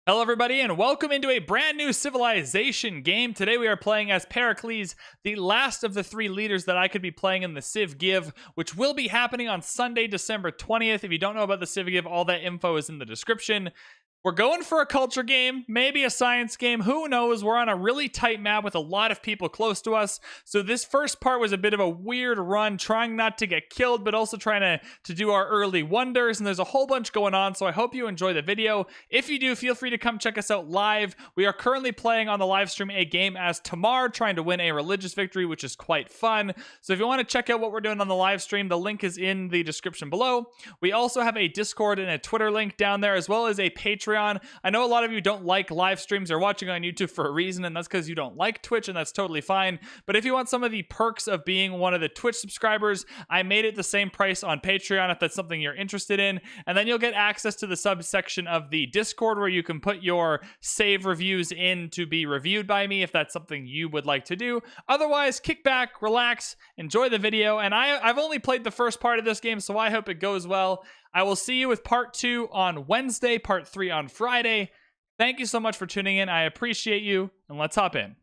Hello everybody and welcome into a brand new Civilization game. Today we are playing as Pericles, the last of the three leaders that I could be playing in the Civ Give, which will be happening on Sunday, December 20th. If you don't know about the Civ Give, all that info is in the description. We're going for a culture game, maybe a science game, who knows? We're on a really tight map with a lot of people close to us. So this first part was a bit of a weird run, trying not to get killed, but also trying to do our early wonders. And there's a whole bunch going on, so I hope you enjoy the video. If you do, feel free to come check us out live. We are currently playing on the live stream a game as Tamar, trying to win a religious victory, which is quite fun. So if you want to check out what we're doing on the live stream, the link is in the description below. We also have a Discord and a Twitter link down there, as well as a Patreon. I know a lot of you don't like live streams or watching on YouTube for a reason, and that's because you don't like Twitch, and that's totally fine. But if you want some of the perks of being one of the Twitch subscribers, I made it the same price on Patreon if that's something you're interested in. And then you'll get access to the subsection of the Discord where you can put your save reviews in to be reviewed by me if that's something you would like to do. Otherwise, kick back, relax, enjoy the video. And I've only played the first part of this game, so I hope it goes well. I will see you with part 2 on Wednesday, part 3 on Friday. Thank you so much for tuning in. I appreciate you, and let's hop in.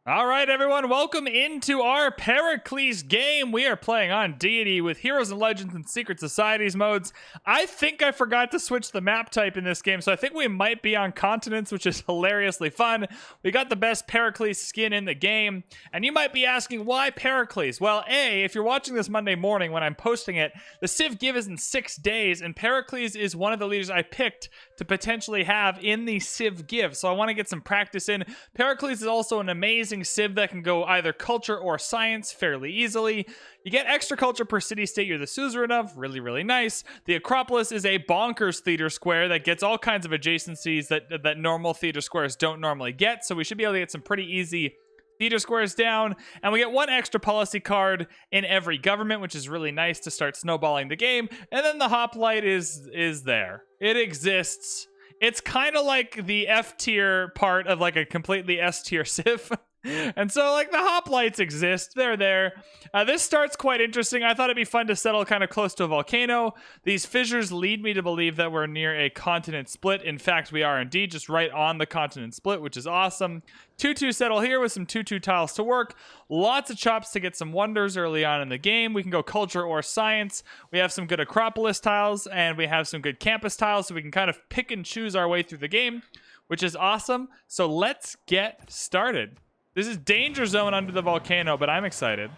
All right, everyone, welcome into our Pericles game. We are playing on Deity with Heroes and Legends and Secret Societies modes. I think I forgot to switch the map type in this game, so I think we might be on continents, which is hilariously fun. We got the best Pericles skin in the game, and you might be asking, why Pericles? Well, A, if you're watching this Monday morning when I'm posting it, the Civ Give is in 6 days, and Pericles is one of the leaders I picked to potentially have in the Civ Give, so I want to get some practice in. Pericles is also an amazing Civ that can go either culture or science fairly easily. You get extra culture per city state you're the suzerain of. Really, really nice. The Acropolis is a bonkers theater square that gets all kinds of adjacencies that normal theater squares don't normally get. So we should be able to get some pretty easy theater squares down. And we get one extra policy card in every government, which is really nice to start snowballing the game. And then the hoplite is there. It exists. It's kind of like the F tier part of like a completely S tier Civ. And so, like, the hoplites exist. They're there. This starts quite interesting. I thought it'd be fun to settle kind of close to a volcano. These fissures lead me to believe that we're near a continent split. In fact, we are indeed just right on the continent split, which is awesome. 2-2 settle here with some 2-2 tiles to work. Lots of chops to get some wonders early on in the game. We can go culture or science. We have some good Acropolis tiles, and we have some good campus tiles, so we can kind of pick and choose our way through the game, which is awesome. So let's get started. This is danger zone under the volcano, but I'm excited.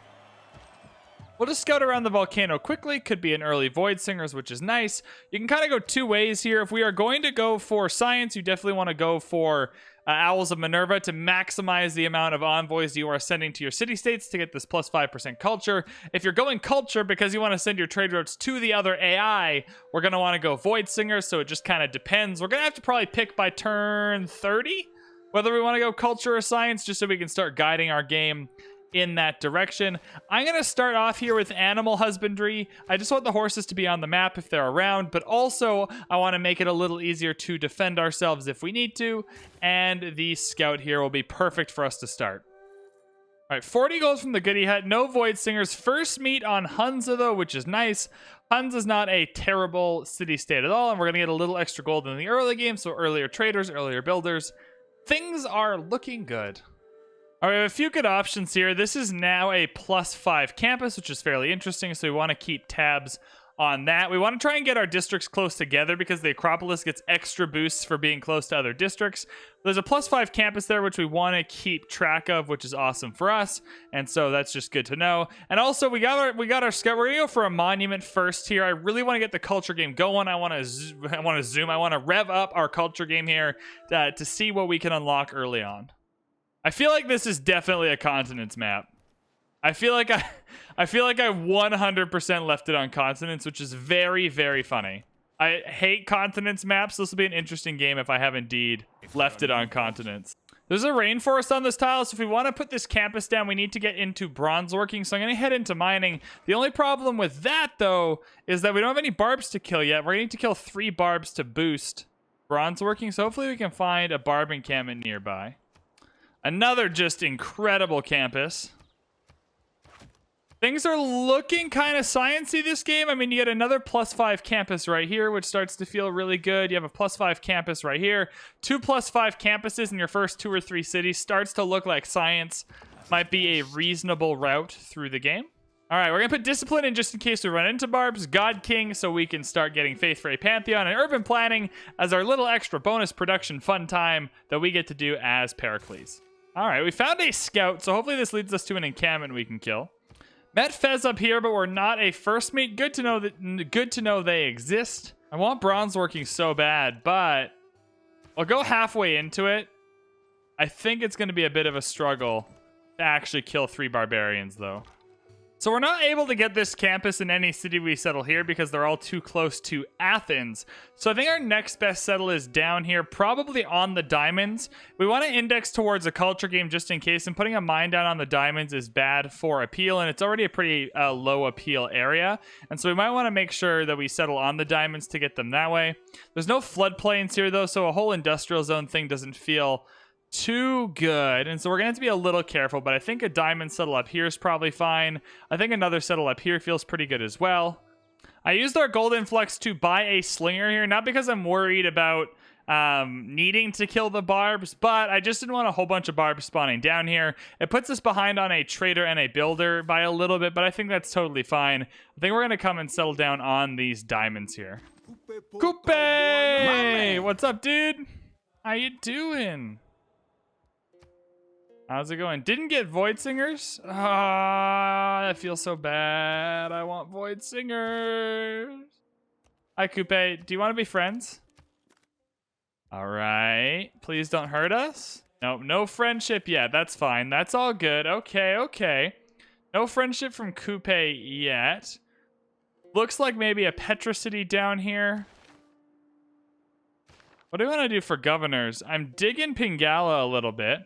We'll just scout around the volcano quickly. Could be an early Void Singers, which is nice. You can kind of go two ways here. If we are going to go for science, you definitely want to go for Owls of Minerva to maximize the amount of envoys you are sending to your city-states to get this plus 5% culture. If you're going culture because you want to send your trade routes to the other AI, we're going to want to go Void Singers, so it just kind of depends. We're going to have to probably pick by turn 30 whether we want to go culture or science, just so we can start guiding our game in that direction. I'm going to start off here with animal husbandry. I just want the horses to be on the map if they're around, but also I want to make it a little easier to defend ourselves if we need to, and the scout here will be perfect for us to start. All right, 40 goals from the Goody Hut. No Void Singers. First meet on Hunza, though, which is nice. Hunza is not a terrible city-state at all, and we're going to get a little extra gold in the early game, so earlier traders, earlier builders. Things are looking good. All right, we have a few good options here. This is now a +5 campus, which is fairly interesting, so we want to keep tabs on that. We want to try and get our districts close together because the Acropolis gets extra boosts for being close to other districts. There's a +5 campus there, which we want to keep track of, which is awesome for us, and so that's just good to know. And also, we got our scout. We're gonna go for a monument first here. I really want to get the culture game going. I want to rev up our culture game here to see what we can unlock early on. I feel like this is definitely a continents map. I feel like I 100% left it on continents, which is very, very funny. I hate continents maps. This will be an interesting game if I have indeed left it on continents. There's a rainforest on this tile, so if we want to put this campus down, we need to get into bronze working, so I'm going to head into mining. The only problem with that, though, is that we don't have any barbs to kill yet. We're going to need to kill 3 barbs to boost bronze working, so hopefully we can find a barb encampment nearby. Another just incredible campus. Things are looking kind of sciencey this game. I mean, you get another +5 campus right here, which starts to feel really good. You have a +5 campus right here. 2 +5 campuses in your first 2 or 3 cities starts to look like science might be a reasonable route through the game. All right, we're going to put discipline in just in case we run into barbs, God King, so we can start getting Faith for a Pantheon, and urban planning as our little extra bonus production fun time that we get to do as Pericles. All right, we found a scout, so hopefully this leads us to an encampment we can kill. Met Fez up here, but we're not a first meet. Good to know they exist. I want bronze working so bad, but I'll go halfway into it. I think it's going to be a bit of a struggle to actually kill 3 barbarians, though. So we're not able to get this campus in any city we settle here because they're all too close to Athens. So I think our next best settle is down here, probably on the diamonds. We want to index towards a culture game just in case, and putting a mine down on the diamonds is bad for appeal, and it's already a pretty low appeal area. And so we might want to make sure that we settle on the diamonds to get them that way. There's no floodplains here, though, so a whole industrial zone thing doesn't feel too good, and so we're gonna have to be a little careful, but I think a diamond settle up here is probably fine. I think another settle up here feels pretty good as well. I used our gold influx to buy a slinger here, not because I'm worried about needing to kill the barbs, but I just didn't want a whole bunch of barbs spawning down here. It puts us behind on a trader and a builder by a little bit, but I think that's totally fine. I think we're gonna come and settle down on these diamonds here. Coupe! What's up, dude? How you doing? How's it going? Didn't get Void Singers? Ah, that feels so bad. I want Void Singers. Hi, Coupe. Do you want to be friends? All right. Please don't hurt us. Nope, no friendship yet. That's fine. That's all good. Okay, okay. No friendship from Coupe yet. Looks like maybe a Petricity down here. What do I want to do for governors? I'm digging Pingala a little bit.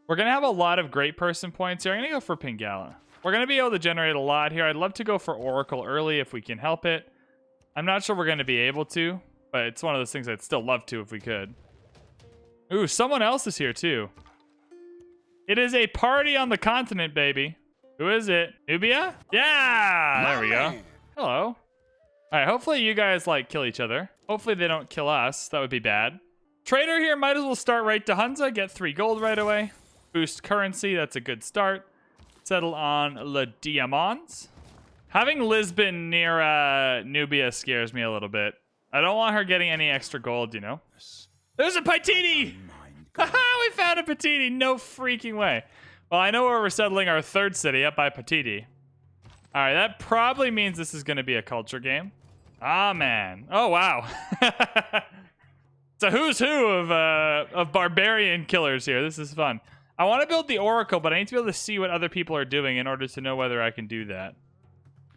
We're going to have a lot of great person points here. I'm going to go for Pingala. We're going to be able to generate a lot here. I'd love to go for Oracle early if we can help it. I'm not sure we're going to be able to, but it's one of those things I'd still love to if we could. Ooh, someone else is here too. It is a party on the continent, baby. Who is it? Nubia? Yeah! There we go. Hello. All right, hopefully you guys, like, kill each other. Hopefully they don't kill us. That would be bad. Trader here might as well start right to Hunza. Get 3 gold right away. Boost currency, that's a good start. Settle on Le Diamants. Having Lisbon near Nubia scares me a little bit. I don't want her getting any extra gold, you know? There's a Paititi! Haha, we found a Paititi! No freaking way. Well, I know where we're settling our 3rd city, up by Paititi. Alright, that probably means this is going to be a culture game. Ah, man. Oh, wow. It's a who's who of barbarian killers here. This is fun. I want to build the Oracle, but I need to be able to see what other people are doing in order to know whether I can do that.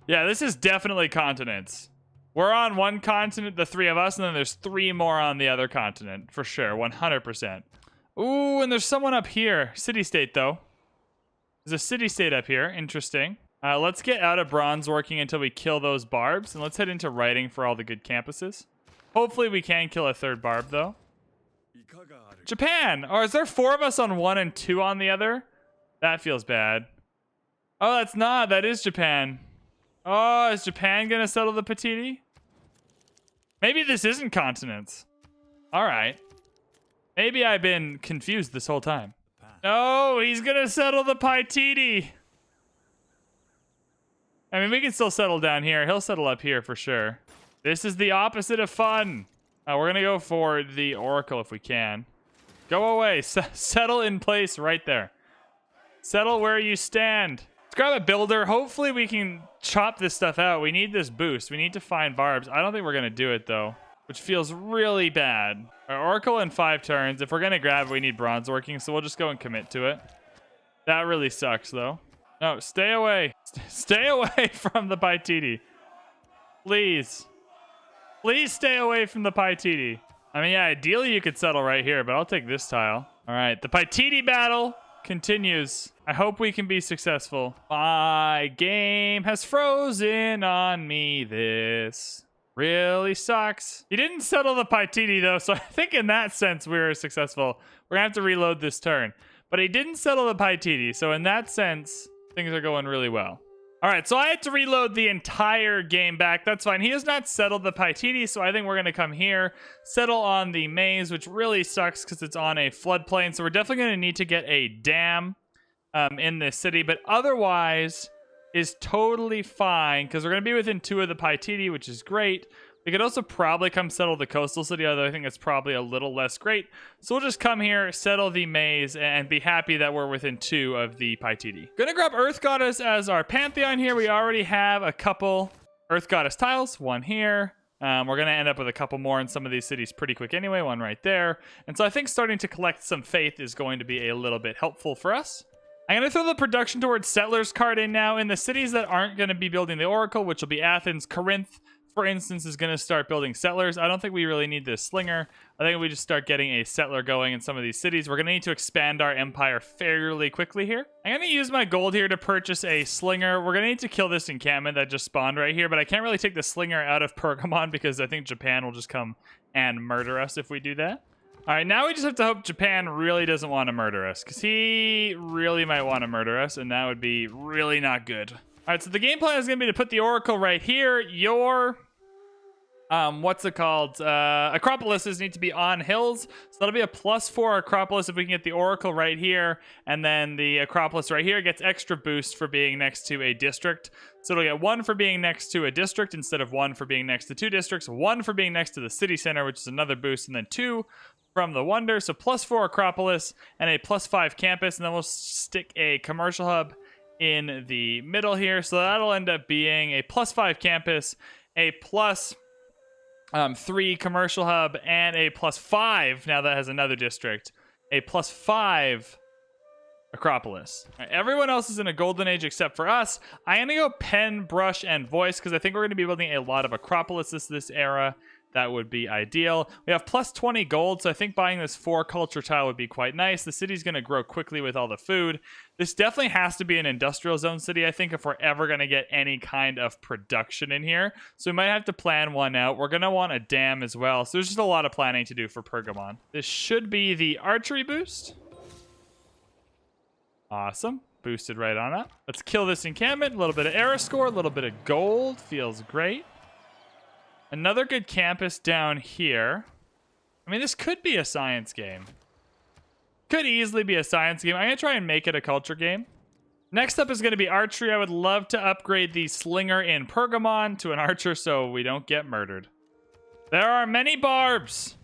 Yeah, this is definitely continents. We're on one continent, the 3 of us, and then there's 3 more on the other continent, for sure, 100%. Ooh, and there's someone up here. City-state, though. There's a city-state up here. Interesting. Let's get out of bronze working until we kill those barbs, and let's head into writing for all the good campuses. Hopefully we can kill a 3rd barb, though. Japan! Or is there 4 of us on one and 2 on the other? That feels bad. Oh, that's not. That is Japan. Oh, is Japan gonna settle the Paititi? Maybe this isn't continents. All right. Maybe I've been confused this whole time. No, he's gonna settle the Paititi. I mean, we can still settle down here. He'll settle up here for sure. This is the opposite of fun. We're gonna go for the Oracle if we can. Go away. Settle in place right there. Settle where you stand. Let's grab a builder. Hopefully we can chop this stuff out. We need this boost. We need to find barbs. I don't think we're going to do it, though, which feels really bad. Our Oracle in 5 turns. If we're going to grab it, we need bronze working, so we'll just go and commit to it. That really sucks, though. No, stay away. Stay away from the Paititi. Please. Please stay away from the Paititi. I mean, yeah, ideally you could settle right here, but I'll take this tile. All right, the Paititi battle continues. I hope we can be successful. My game has frozen on me. This really sucks. He didn't settle the Paititi, though, so I think in that sense we were successful. We're going to have to reload this turn. But he didn't settle the Paititi, so in that sense, things are going really well. All right, so I had to reload the entire game back. That's fine. He has not settled the Paititi, so I think we're going to come here, settle on the maze, which really sucks because it's on a floodplain. So we're definitely going to need to get a dam in this city, but otherwise is totally fine because we're going to be within 2 of the Paititi, which is great. We could also probably come settle the coastal city, although I think it's probably a little less great. So we'll just come here, settle the maze, and be happy that we're within 2 of the Paititi. Gonna grab Earth Goddess as our Pantheon here. We already have a couple Earth Goddess tiles, 1 here. We're gonna end up with a couple more in some of these cities pretty quick anyway, 1 right there. And so I think starting to collect some faith is going to be a little bit helpful for us. I'm going to throw the production towards settlers card in now. In the cities that aren't going to be building the Oracle, which will be Athens, Corinth, for instance, is going to start building settlers. I don't think we really need this slinger. I think we just start getting a settler going in some of these cities. We're going to need to expand our empire fairly quickly here. I'm going to use my gold here to purchase a slinger. We're going to need to kill this encampment that just spawned right here, but I can't really take the slinger out of Pergamon because I think Japan will just come and murder us if we do that. All right, now we just have to hope Japan really doesn't want to murder us because he really might want to murder us, and that would be really not good. All right, so the game plan is going to be to put the Oracle right here. Your, what's it called? Acropolises need to be on hills. So that'll be a +4 Acropolis if we can get the Oracle right here. And then the Acropolis right here gets extra boost for being next to a district. So it'll get 1 for being next to a district instead of 1 for being next to 2 districts. 1 for being next to the city center, which is another boost. And then 2 from the Wonder. So +4 Acropolis and a +5 campus. And then we'll stick a commercial hub in the middle here, so that'll end up being a +5 campus, a +3 commercial hub, and a +5. Now that has another district, a +5 Acropolis. All right, everyone else is in a golden age except for us. I'm gonna go pen, brush, and voice because I think we're gonna be building a lot of Acropolises this era. That would be ideal. We have +20 gold, so I think buying this 4 culture tile would be quite nice. The city's going to grow quickly with all the food. This definitely has to be an industrial zone city, I think, if we're ever going to get any kind of production in here. So we might have to plan one out. We're going to want a dam as well. So there's just a lot of planning to do for Pergamon. This should be the archery boost. Awesome. Boosted right on up. Let's kill this encampment. A little bit of era score, a little bit of gold. Feels great. Another good campus down here. I mean, this could be a science game. Could easily be a science game. I'm going to try and make it a culture game. Next up is going to be archery. I would love to upgrade the slinger in Pergamon to an archer so we don't get murdered. There are many barbs,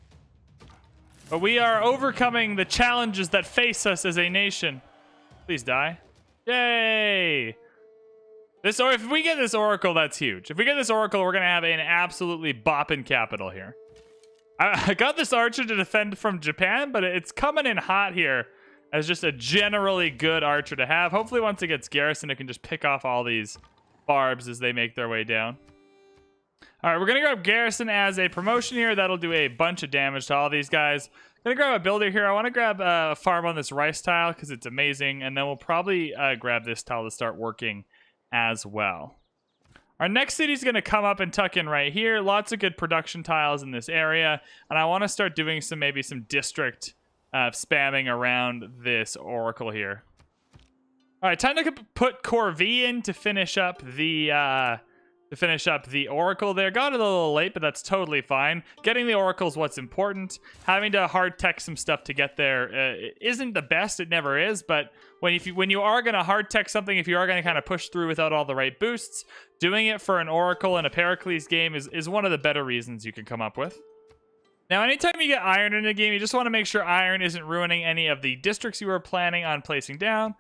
but we are overcoming the challenges that face us as a nation. Please die. Yay! If we get this Oracle, that's huge. If we get this Oracle, we're going to have an absolutely bopping capital here. I got this archer to defend from Japan, but it's coming in hot here as just a generally good archer to have. Hopefully once it gets garrison, it can just pick off all these barbs as they make their way down. All right, we're going to grab garrison as a promotion here. That'll do a bunch of damage to all these guys. Going to grab a builder here. I want to grab a farm on this rice tile because it's amazing. And then we'll probably grab this tile to start working as well. Our next city is going to come up and tuck in right here. Lots of good production tiles in this area. And I want to start doing maybe some district spamming around this Oracle here. All right, time to put Core V in to finish up the Oracle there. Got it a little late, but that's totally fine. Getting the Oracle is what's important. Having to hard tech some stuff to get there isn't the best. It never is, but when you are going to hard tech something, if you are going to kind of push through without all the right boosts, doing it for an Oracle in a Pericles game is one of the better reasons you can come up with. Now, anytime you get iron in a game, you just want to make sure iron isn't ruining any of the districts you were planning on placing down.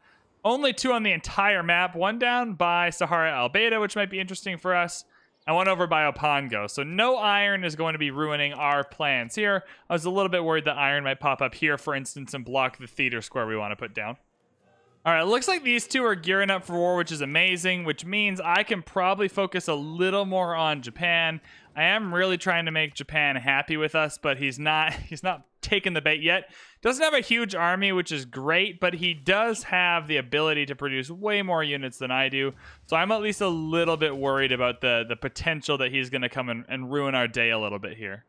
Only 2 on the entire map. 1 down by Sahara Al-Beta, which might be interesting for us, and 1 over by Opango. So no iron is going to be ruining our plans here. I was a little bit worried that iron might pop up here, for instance, and block the theater square we want to put down. All right, it looks like these 2 are gearing up for war, which is amazing, which means I can probably focus a little more on Japan. I am really trying to make Japan happy with us, but he's not taken the bait yet. Doesn't have a huge army, which is great, but he does have the ability to produce way more units than I do. So I'm at least a little bit worried about the potential that he's going to come and ruin our day a little bit here.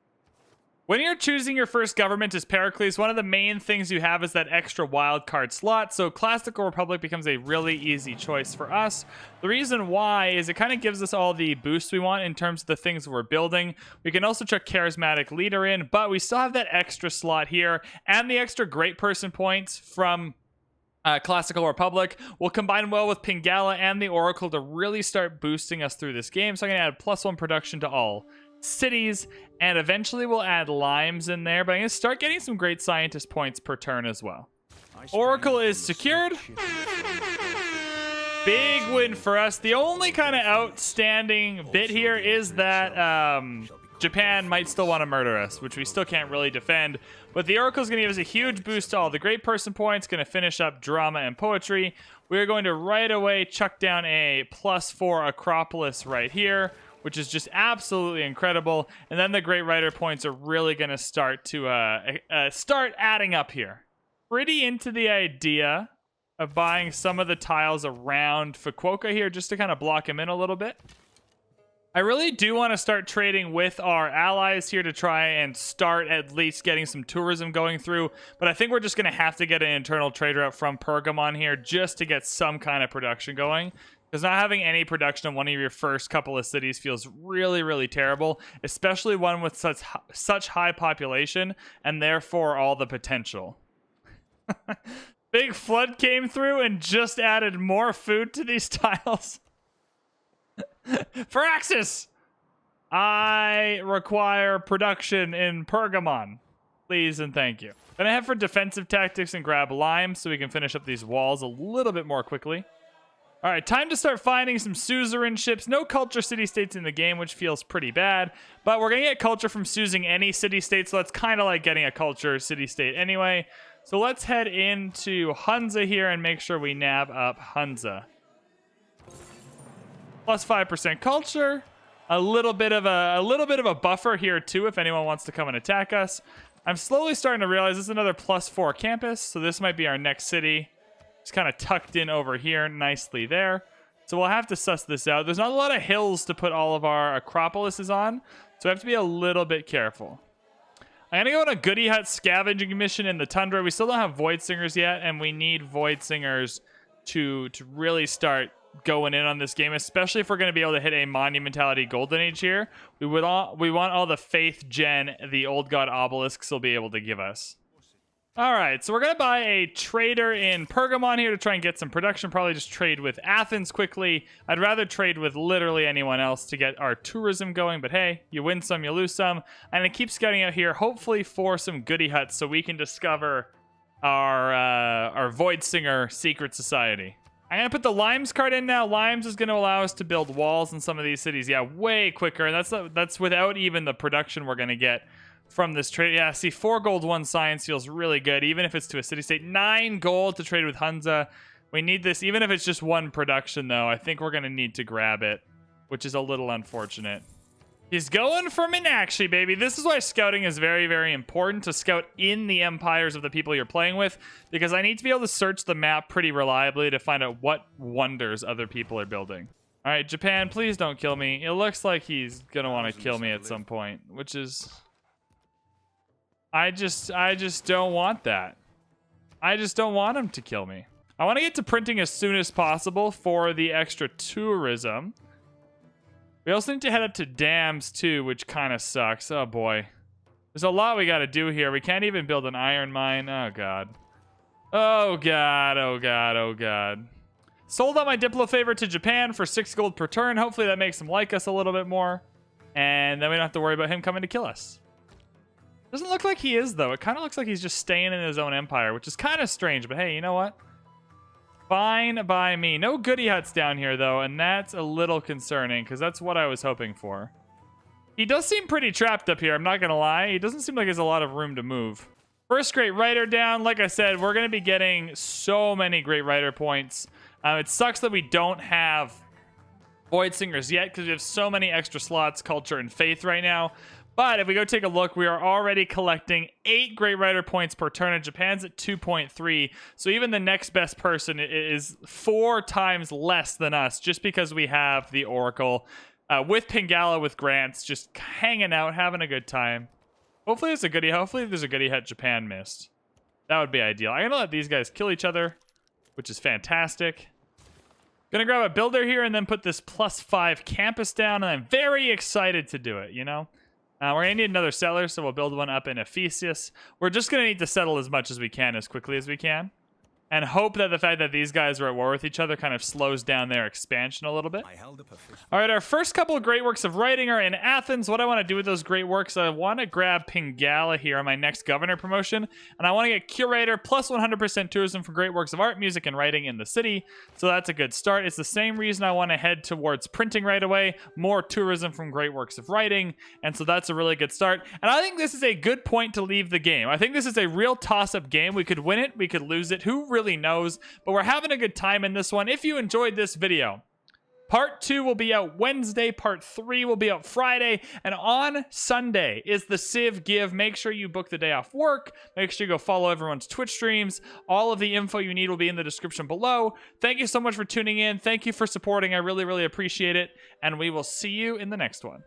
When you're choosing your first government as Pericles, one of the main things you have is that extra wildcard slot, so Classical Republic becomes a really easy choice for us. The reason why is it kind of gives us all the boosts we want in terms of the things we're building. We can also chuck Charismatic Leader in, but we still have that extra slot here, and the extra Great Person points from Classical Republic will combine well with Pingala and the Oracle to really start boosting us through this game. So I'm going to add +1 production to all cities, and eventually we'll add limes in there, but I'm going to start getting some great scientist points per turn as well. Oracle is secured. Big win for us. The only kind of outstanding bit here is that Japan might still want to murder us, which we still can't really defend. But the Oracle is going to give us a huge boost to all the great person points, going to finish up drama and poetry. We're going to right away chuck down a +4 Acropolis right here, which is just absolutely incredible. And then the great writer points are really going to start to start adding up here. Pretty into the idea of buying some of the tiles around Fukuoka here just to kind of block him in a little bit. I really do want to start trading with our allies here to try and start at least getting some tourism going through, but I think we're just going to have to get an internal trader up from Pergamon here just to get some kind of production going, because not having any production in one of your first couple of cities feels really, really terrible, especially one with such high population and therefore all the potential. Big flood came through and just added more food to these tiles. Firaxis, I require production in Pergamon. Please and thank you. Gonna head for defensive tactics and grab lime so we can finish up these walls a little bit more quickly. All right, time to start finding some suzerain ships. No culture city-states in the game, which feels pretty bad. But we're gonna get culture from suzing any city-state, so that's kind of like getting a culture city-state anyway. So let's head into Hunza here and make sure we nav up Hunza. +5% culture, a little bit of a buffer here too if anyone wants to come and attack us. I'm slowly starting to realize this is another +4 campus, so this might be our next city. It's kind of tucked in over here nicely there. So we'll have to suss this out. There's not a lot of hills to put all of our Acropolises on, so we have to be a little bit careful. I'm gonna go on a goodie hut scavenging mission in the tundra. We still don't have Void Singers yet, and we need Void Singers to really start going in on this game, especially if we're going to be able to hit a monumentality golden age here. We want all the faith gen the old god obelisks will be able to give us. All right, so we're going to buy a trader in Pergamon here to try and get some production. Probably just trade with Athens quickly. I'd rather trade with literally anyone else to get our tourism going, but hey, you win some, you lose some. I'm going to keep scouting out here, hopefully for some goodie huts so we can discover our Void Singer secret society. I'm going to put the Limes card in now. Limes is going to allow us to build walls in some of these cities. Yeah, way quicker. And that's without even the production we're going to get from this trade. Yeah, see, 4 gold, 1 science feels really good, even if it's to a city-state. 9 gold to trade with Hunza. We need this, even if it's just 1 production, though. I think we're going to need to grab it, which is a little unfortunate. He's going for Minakshi, baby. This is why scouting is very, very important, to scout in the empires of the people you're playing with, because I need to be able to search the map pretty reliably to find out what wonders other people are building. All right, Japan, please don't kill me. It looks like he's going to want to kill me at some point, which is... I just don't want that. I just don't want him to kill me. I want to get to printing as soon as possible for the extra tourism. We also need to head up to dams too, which kind of sucks. Oh boy. There's a lot we got to do here. We can't even build an iron mine. Oh god. Oh god, oh god, oh god. Sold out my Diplo favor to Japan for 6 gold per turn. Hopefully that makes him like us a little bit more. And then we don't have to worry about him coming to kill us. Doesn't look like he is, though. It kind of looks like he's just staying in his own empire, which is kind of strange. But hey, you know what? Fine by me. No goodie huts down here, though, and that's a little concerning, because that's what I was hoping for. He does seem pretty trapped up here, I'm not going to lie. He doesn't seem like he has a lot of room to move. First great writer down. Like I said, we're going to be getting so many great writer points. It sucks that we don't have Void Singers yet, because we have so many extra slots, culture, and faith right now. But if we go take a look, we are already collecting 8 great writer points per turn, and Japan's at 2.3. So even the next best person is 4 times less than us, just because we have the Oracle with Pingala, with grants, just hanging out, having a good time. Hopefully there's a goodie. Hopefully there's a goodie hat Japan missed. That would be ideal. I'm gonna let these guys kill each other, which is fantastic. Gonna grab a builder here and then put this +5 campus down, and I'm very excited to do it, you know? We're gonna need another settler, so we'll build one up in Ephesus. We're just gonna need to settle as much as we can, as quickly as we can. And hope that the fact that these guys are at war with each other kind of slows down their expansion a little bit. All right, our first couple of great works of writing are in Athens. What I want to do with those great works, I want to grab Pingala here on my next governor promotion. And I want to get curator plus 100% tourism for great works of art, music, and writing in the city. So that's a good start. It's the same reason I want to head towards printing right away. More tourism from great works of writing. And so that's a really good start. And I think this is a good point to leave the game. I think this is a real toss-up game. We could win it. We could lose it. Who really knows? But we're having a good time in this one. If you enjoyed this video, Part 2 will be out Wednesday. Part 3 will be out Friday. And on Sunday is the Civ Give. Make sure you book the day off work. Make sure you go follow everyone's Twitch streams. All of the info you need will be in the description below. Thank you so much for tuning in. Thank you for supporting. I really, really appreciate it. And we will see you in the next one.